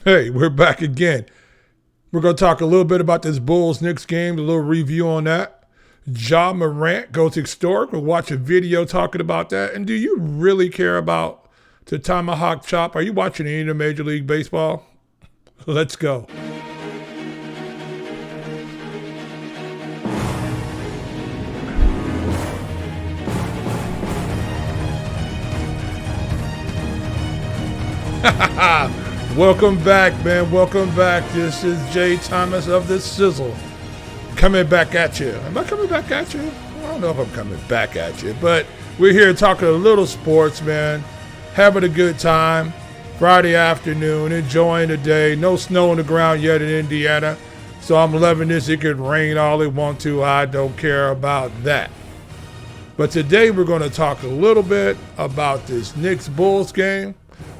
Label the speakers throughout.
Speaker 1: Hey, we're back again. We're going to talk a little bit about this Bulls-Knicks game, a little review on that. Ja Morant goes historic. We'll watch a video talking about that. And do you really care about the tomahawk chop? Are you watching any of the Major League Baseball? Let's go. Welcome back, man. Welcome back. This is Jay Thomas of the Sizzle. Coming back at you. Am I coming back at you? I don't know if I'm coming back at you, but we're here talking a little sports, man. Having a good time. Friday afternoon, enjoying the day. No snow on the ground yet in Indiana, so I'm loving this. It could rain all it wants to. I don't care about that. But today we're going to talk a little bit about this Knicks-Bulls game.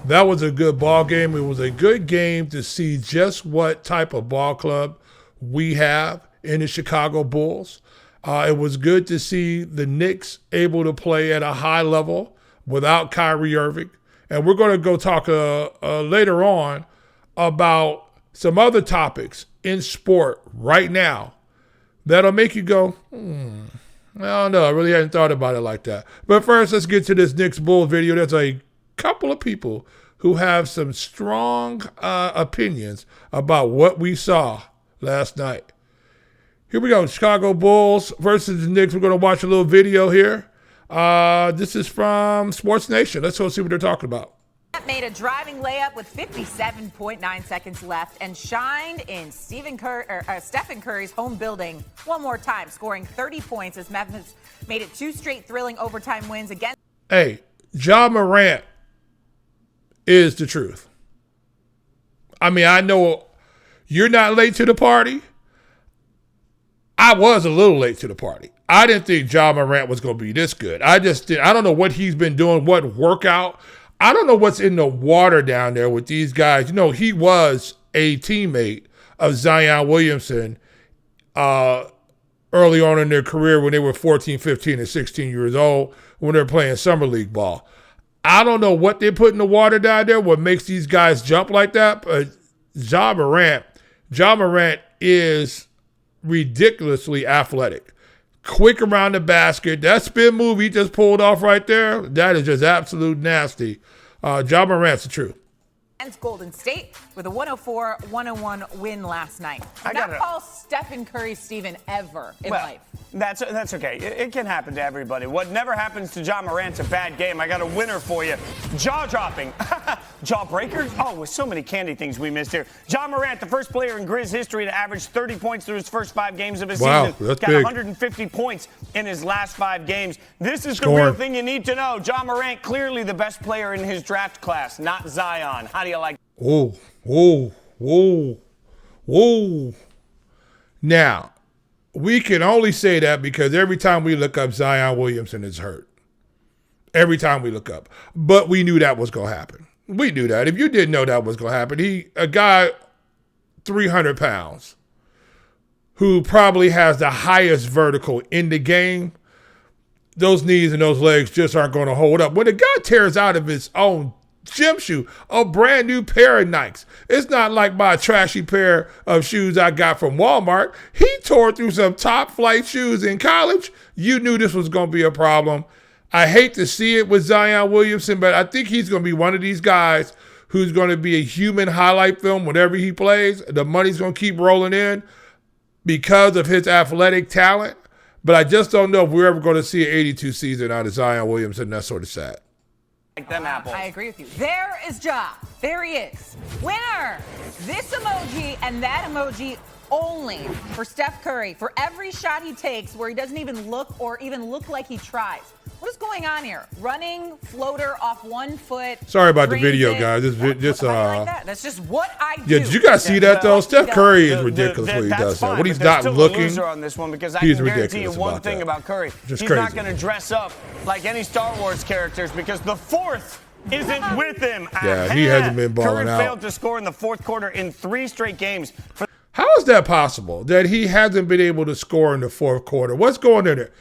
Speaker 1: That was a good ball game. It was a good game to see just what type of ball club we have in the Chicago Bulls. It was good to see the Knicks able to play at a high level without Kyrie Irving. And we're going to go talk later on about some other topics in sport right now that'll make you go, I don't know. I really hadn't thought about it like that. But first, let's get to this Knicks-Bulls video. There's a couple of people who have some strong opinions about what we saw last night. Here we go. Chicago Bulls versus the Knicks. We're going to watch a little video here. This is from SportsNation. Let's go see what they're talking about.
Speaker 2: Made a driving layup with 57.9 seconds left and shined in Stephen Curry's home building one more time, scoring 30 points as Memphis made it 2 straight thrilling overtime wins against.
Speaker 1: Hey, Ja Morant is the truth. I mean, I know you're not late to the party. I was a little late to the party. I didn't think Ja Morant was going to be this good. I don't know what he's been doing, what workout. I don't know what's in the water down there with these guys. You know, he was a teammate of Zion Williamson early on in their career when they were 14, 15, and 16 years old when they were playing summer league ball. I don't know what they put in the water down there, what makes these guys jump like that, but Ja Morant is ridiculously athletic. Quick around the basket. That spin move he just pulled off right there, that is just absolute nasty. Ja Morant's the truth.
Speaker 2: Golden State with a 104-101 win last night. I not call Stephen Curry Steven ever in life.
Speaker 3: That's okay. It can happen to everybody. What never happens to Ja Morant's a bad game. I got a winner for you. Jaw dropping. Jawbreaker? Oh, with so many candy things we missed here. Ja Morant, the first player in Grizz history to average 30 points through his first 5 games of his season.
Speaker 1: That's
Speaker 3: got
Speaker 1: big.
Speaker 3: 150 points in his last 5 games. This is
Speaker 1: Scoring.
Speaker 3: the real thing you need to know. Ja Morant, clearly the best player in his draft class, not Zion. How do you like?
Speaker 1: Whoa. Now, we can only say that because every time we look up, Zion Williamson is hurt. Every time we look up. But we knew that was going to happen. We knew that. If you didn't know that was going to happen, a guy 300 pounds who probably has the highest vertical in the game, those knees and those legs just aren't going to hold up. When a guy tears out of his own gym shoe, a brand new pair of Nikes. It's not like my trashy pair of shoes I got from Walmart. He tore through some top flight shoes in college. You knew this was going to be a problem. I hate to see it with Zion Williamson, but I think he's going to be one of these guys who's going to be a human highlight film whenever he plays. The money's going to keep rolling in because of his athletic talent. But I just don't know if we're ever going to see an 82 season out of Zion Williamson. That's sort of sad.
Speaker 3: Like them apples.
Speaker 2: I agree with you. There is Ja. There he is. Winner. This emoji and that emoji only for Steph Curry. For every shot he takes where he doesn't even look or even look like he tries. What is going on here? Running floater off 1 foot.
Speaker 1: Sorry about the video, guys.
Speaker 2: Like that. That's just what I do.
Speaker 1: Yeah, did you guys see that though? Steph Curry is ridiculous when he does that. When he's not looking,
Speaker 3: on this one because I
Speaker 1: he's
Speaker 3: can guarantee
Speaker 1: ridiculous
Speaker 3: you one
Speaker 1: about
Speaker 3: thing
Speaker 1: that.
Speaker 3: about Curry.
Speaker 1: Just
Speaker 3: he's
Speaker 1: crazy.
Speaker 3: not going to dress up like any Star Wars characters because the fourth isn't with him.
Speaker 1: Yeah, he hasn't been balling
Speaker 3: Curry
Speaker 1: out.
Speaker 3: failed to score in the fourth quarter in 3 straight games.
Speaker 1: How is that possible that he hasn't been able to score in the fourth quarter? What's going on there?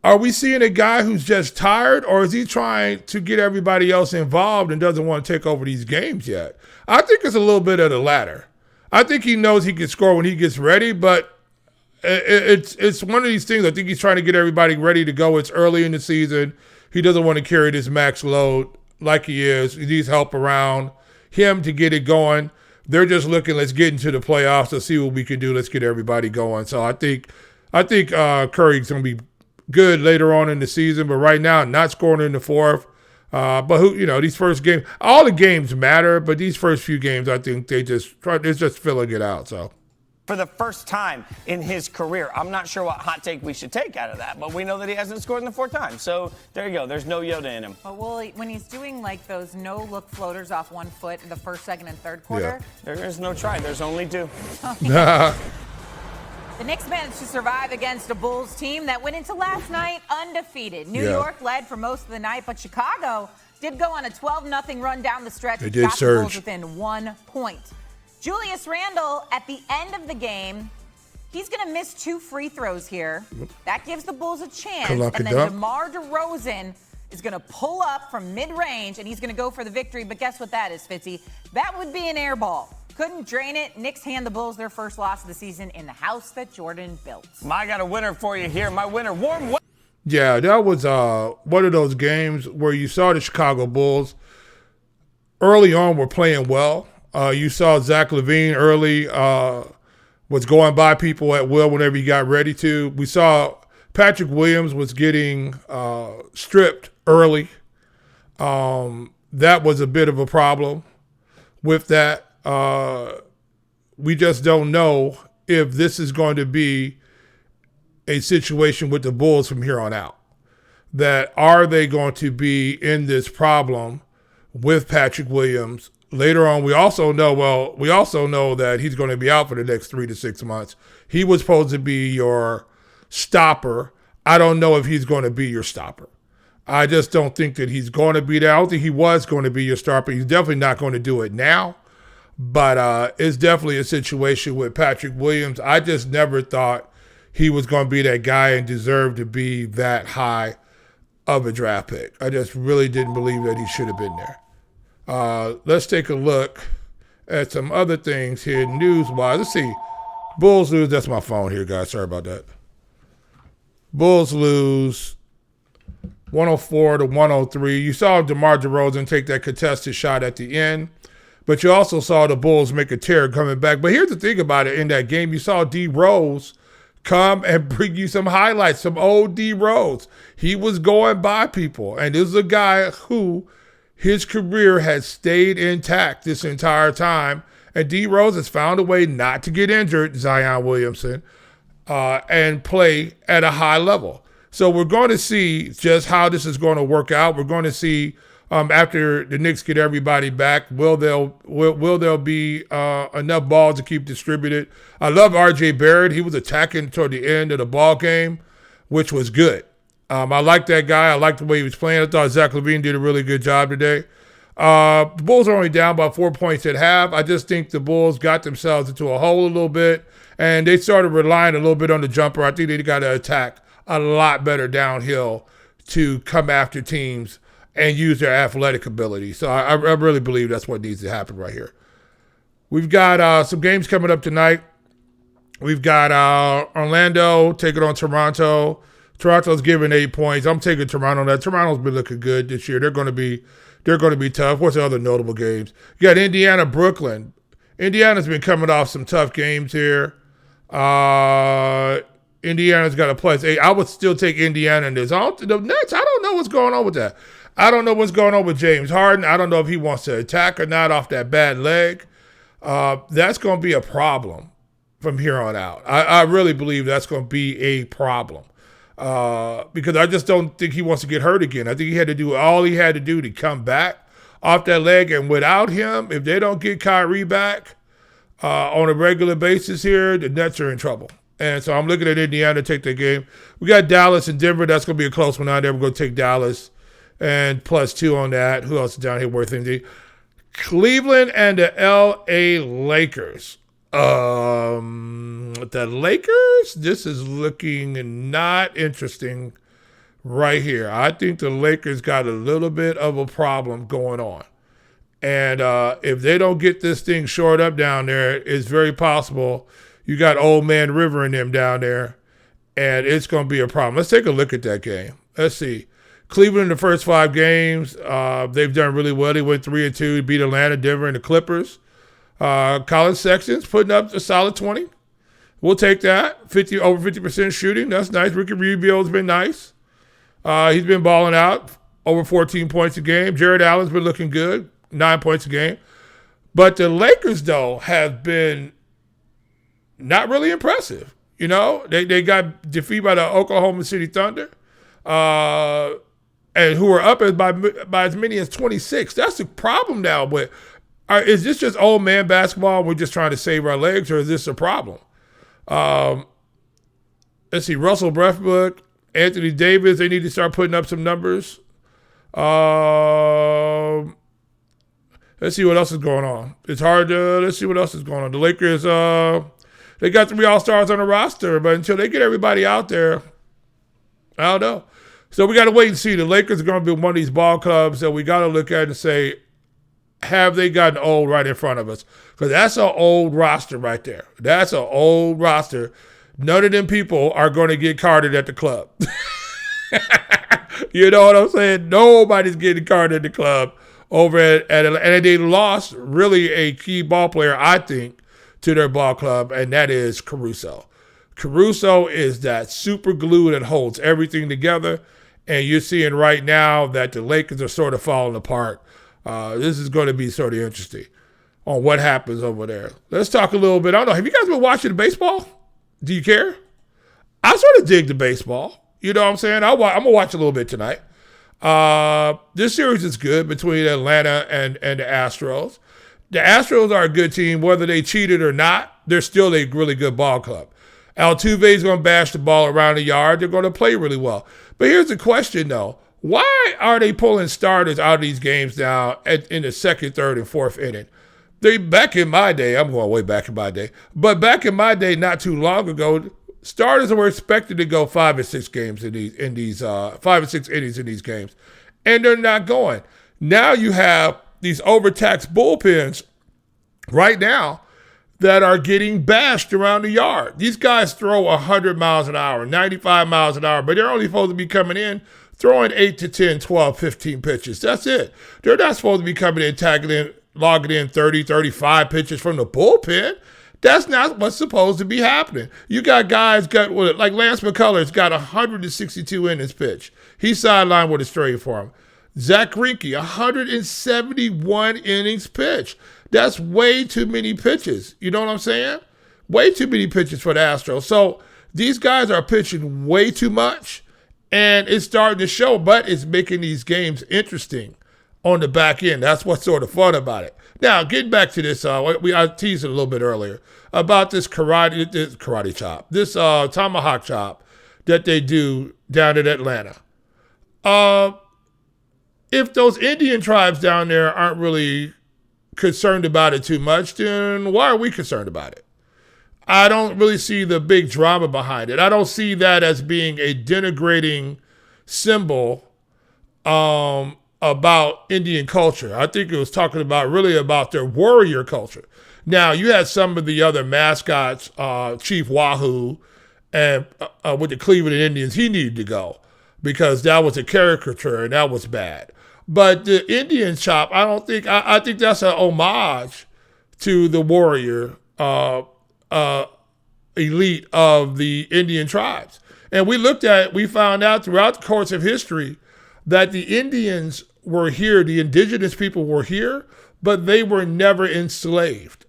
Speaker 1: Are we seeing a guy who's just tired, or is he trying to get everybody else involved and doesn't want to take over these games yet? I think it's a little bit of the latter. I think he knows he can score when he gets ready, but it's one of these things. I think he's trying to get everybody ready to go. It's early in the season. He doesn't want to carry this max load like he is. He needs help around him to get it going. They're just looking, let's get into the playoffs. Let's see what we can do. Let's get everybody going. So I think Curry's going to be good later on in the season, but right now, not scoring in the fourth. But these first games, all the games matter, but these first few games, I think they're just filling it out. So,
Speaker 3: for the first time in his career, I'm not sure what hot take we should take out of that, but we know that he hasn't scored in the fourth time. So there you go. There's no Yoda in him.
Speaker 2: Well, when he's doing like those no-look floaters off 1 foot in the first, second, and third quarter,
Speaker 3: there is no try. There's only two.
Speaker 2: The Knicks managed to survive against a Bulls team that went into last night undefeated. New York led for most of the night, but Chicago did go on a 12-0 run down the stretch.
Speaker 1: They did surge.
Speaker 2: The Bulls within 1 point. Julius Randle, at the end of the game, he's going to miss 2 free throws here. That gives the Bulls a chance. And then DeMar DeRozan is going to pull up from mid-range, and he's going to go for the victory. But guess what that is, Fitzy? That would be an air ball. Couldn't drain it. Knicks hand the Bulls their first loss of the season in the house that Jordan built.
Speaker 3: I got a winner for you here. My winner, warm.
Speaker 1: Yeah, that was one of those games where you saw the Chicago Bulls early on were playing well. You saw Zach Lavine early was going by people at will whenever he got ready to. We saw Patrick Williams was getting stripped early. That was a bit of a problem with that. We just don't know if this is going to be a situation with the Bulls from here on out. That are they going to be in this problem with Patrick Williams later on? We also know that he's going to be out for the next 3 to 6 months. He was supposed to be your stopper. I don't know if he's going to be your stopper. I just don't think that he's going to be there. I don't think he was going to be your stopper. He's definitely not going to do it now. But it's definitely a situation with Patrick Williams. I just never thought he was going to be that guy and deserve to be that high of a draft pick. I just really didn't believe that he should have been there. Let's take a look at some other things here news-wise. Let's see. Bulls lose. That's my phone here, guys. Sorry about that. Bulls lose 104-103. You saw DeMar DeRozan take that contested shot at the end. But you also saw the Bulls make a tear coming back. But here's the thing about it in that game. You saw D. Rose come and bring you some highlights, some old D. Rose. He was going by people. And this is a guy who his career has stayed intact this entire time. And D. Rose has found a way not to get injured, Zion Williamson, and play at a high level. So we're going to see just how this is going to work out. We're going to see after the Knicks get everybody back, will there be enough balls to keep distributed? I love R.J. Barrett. He was attacking toward the end of the ball game, which was good. I like that guy. I like the way he was playing. I thought Zach Lavine did a really good job today. The Bulls are only down by 4 points at half. I just think the Bulls got themselves into a hole a little bit, and they started relying a little bit on the jumper. I think they got to attack a lot better downhill to come after teams and use their athletic ability. So I really believe that's what needs to happen right here. We've got some games coming up tonight. We've got Orlando taking on Toronto. Toronto's giving 8 points. I'm taking Toronto on that. Toronto's been looking good this year. They're going to be tough. What's the other notable games? You got Indiana, Brooklyn. Indiana's been coming off some tough games here. Indiana's got a +8. I would still take Indiana in this. The Nets, I don't know what's going on with that. I don't know what's going on with James Harden. I don't know if he wants to attack or not off that bad leg. That's going to be a problem from here on out. I really believe that's going to be a problem because I just don't think he wants to get hurt again. I think he had to do all he had to do to come back off that leg. And without him, if they don't get Kyrie back on a regular basis here, the Nets are in trouble. And so I'm looking at Indiana to take that game. We got Dallas and Denver. That's going to be a close one out there. We're going to take Dallas and +2 on that. Who else is down here worth anything? Cleveland and the L.A. Lakers. The Lakers, this is looking not interesting right here. I think the Lakers got a little bit of a problem going on. And if they don't get this thing shored up down there, it's very possible you got old man River and them down there, and it's going to be a problem. Let's take a look at that game. Let's see. Cleveland in the first 5 games, they've done really well. They went 3-2, beat Atlanta, Denver, and the Clippers. Colin Sexton's putting up a solid 20. We'll take that. Over 50% shooting. That's nice. Ricky Rubio's been nice. He's been balling out, over 14 points a game. Jared Allen's been looking good, 9 points a game. But the Lakers, though, have been not really impressive. You know, they got defeated by the Oklahoma City Thunder, and who are up by as many as 26. That's the problem now. But is this just old man basketball? We're just trying to save our legs, or is this a problem? Let's see, Russell Westbrook, Anthony Davis, they need to start putting up some numbers. Let's see what else is going on. It's hard to, let's see what else is going on. The Lakers, they got 3 All-Stars on the roster, but until they get everybody out there, I don't know. So we got to wait and see. The Lakers are going to be one of these ball clubs that we got to look at and say, have they gotten old right in front of us? Because that's an old roster right there. That's an old roster. None of them people are going to get carded at the club. You know what I'm saying? Nobody's getting carded at the club over at and they lost really a key ball player, I think, to their ball club, and that is Caruso. Caruso is that super glue that holds everything together, and you're seeing right now that the Lakers are sort of falling apart. This is going to be sort of interesting on what happens over there. Let's talk a little bit. I don't know. Have you guys been watching the baseball? Do you care? I sort of dig the baseball. You know what I'm saying? I'm going to watch a little bit tonight. This series is good between Atlanta and the Astros. The Astros are a good team. Whether they cheated or not, they're still a really good ball club. Altuve's going to bash the ball around the yard. They're going to play really well. But here's the question, though. Why are they pulling starters out of these games now in the second, third, and fourth inning? Back in my day, I'm going way back in my day, but back in my day, not too long ago, starters were expected to go 5 or 6 games in these 5 or 6 innings in these games, and they're not going. Now you have these overtaxed bullpens right now that are getting bashed around the yard. These guys throw 100 miles an hour, 95 miles an hour, but they're only supposed to be coming in throwing 8 to 10, 12, 15 pitches. That's it. They're not supposed to be coming in, tagging in, logging in 30, 35 pitches from the bullpen. That's not what's supposed to be happening. You got guys like Lance McCullers got 162 innings pitched. He's sidelined with a straight for him. Zach Greinke, 171 innings pitched. That's way too many pitches. You know what I'm saying? Way too many pitches for the Astros. So these guys are pitching way too much, and it's starting to show, but it's making these games interesting on the back end. That's what's sort of fun about it. Now, getting back to this, I teased it a little bit earlier about this karate chop, this tomahawk chop that they do down in Atlanta. If those Indian tribes down there aren't really concerned about it too much, then why are we concerned about it? I don't really see the big drama behind it. I don't see that as being a denigrating symbol about Indian culture. I think it was talking about their warrior culture. Now, you had some of the other mascots, Chief Wahoo, and with the Cleveland Indians, he needed to go because that was a caricature and that was bad. But the Indian chop, I think that's an homage to the warrior elite of the Indian tribes. And we found out throughout the course of history that the Indians were here, the indigenous people were here, but they were never enslaved.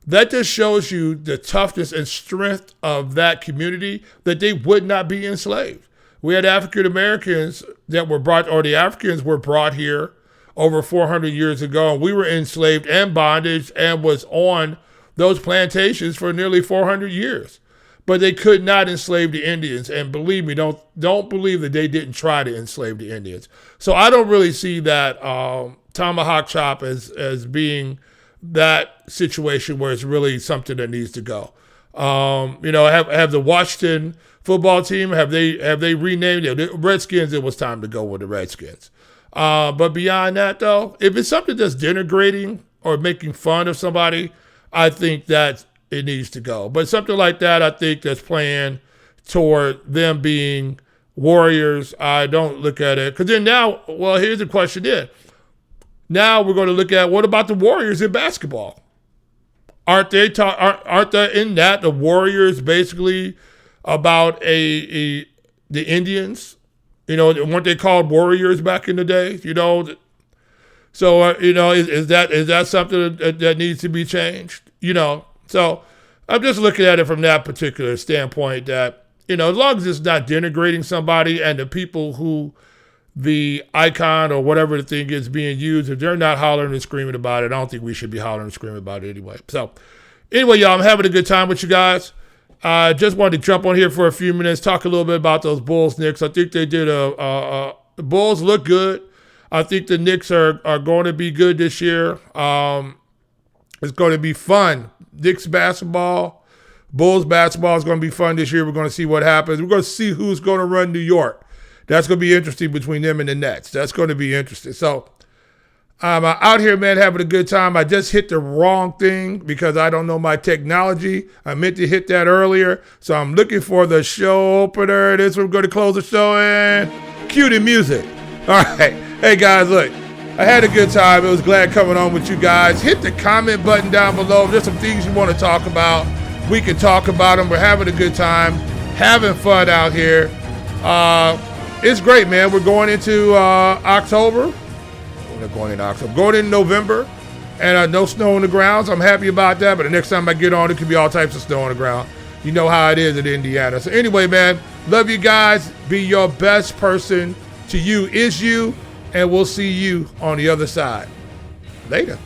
Speaker 1: That just shows you the toughness and strength of that community, that they would not be enslaved. We had African Americans that were brought, or the Africans were brought here over 400 years ago, and we were enslaved and bondage and was on those plantations for nearly 400 years. But they could not enslave the Indians, and believe me, don't believe that they didn't try to enslave the Indians. So I don't really see that tomahawk chop as being that situation where it's really something that needs to go. Have the Washington football team, have they renamed it? The Redskins, it was time to go with the Redskins. But beyond that, though, if it's something that's denigrating or making fun of somebody, I think that it needs to go. But something like that, I think that's playing toward them being warriors, I don't look at it. Because then now, well, here's the question then. Now we're going to look at, what about the Warriors in basketball? Aren't they in that the Warriors basically about the Indians? Weren't they called Warriors back in the day? So is that something that needs to be changed? So I'm just looking at it from that particular standpoint that as long as it's not denigrating somebody and the people who the icon or whatever the thing is being used, if they're not hollering and screaming about it, I don't think we should be hollering and screaming about it anyway. So anyway, y'all, I'm having a good time with you guys. I just wanted to jump on here for a few minutes, talk a little bit about those Bulls Knicks. I think they did the Bulls look good. I think the Knicks are going to be good this year. It's going to be fun. Knicks basketball, Bulls basketball is going to be fun this year. We're going to see what happens. We're going to see who's going to run New York. That's going to be interesting between them and the Nets. That's going to be interesting. So I'm out here, man, having a good time. I just hit the wrong thing because I don't know my technology. I meant to hit that earlier. So I'm looking for the show opener. This we're going to close the show in. Cue the music. All right. Hey, guys, look. I had a good time. It was glad coming on with you guys. Hit the comment button down below. If there's some things you want to talk about, we can talk about them. We're having a good time, having fun out here. It's great, man. We're going into October. We're not going into October. Going into November, and no snow on the ground. So I'm happy about that. But the next time I get on, it could be all types of snow on the ground. You know how it is in Indiana. So anyway, man, love you guys. Be your best person. To you is you, and we'll see you on the other side. Later.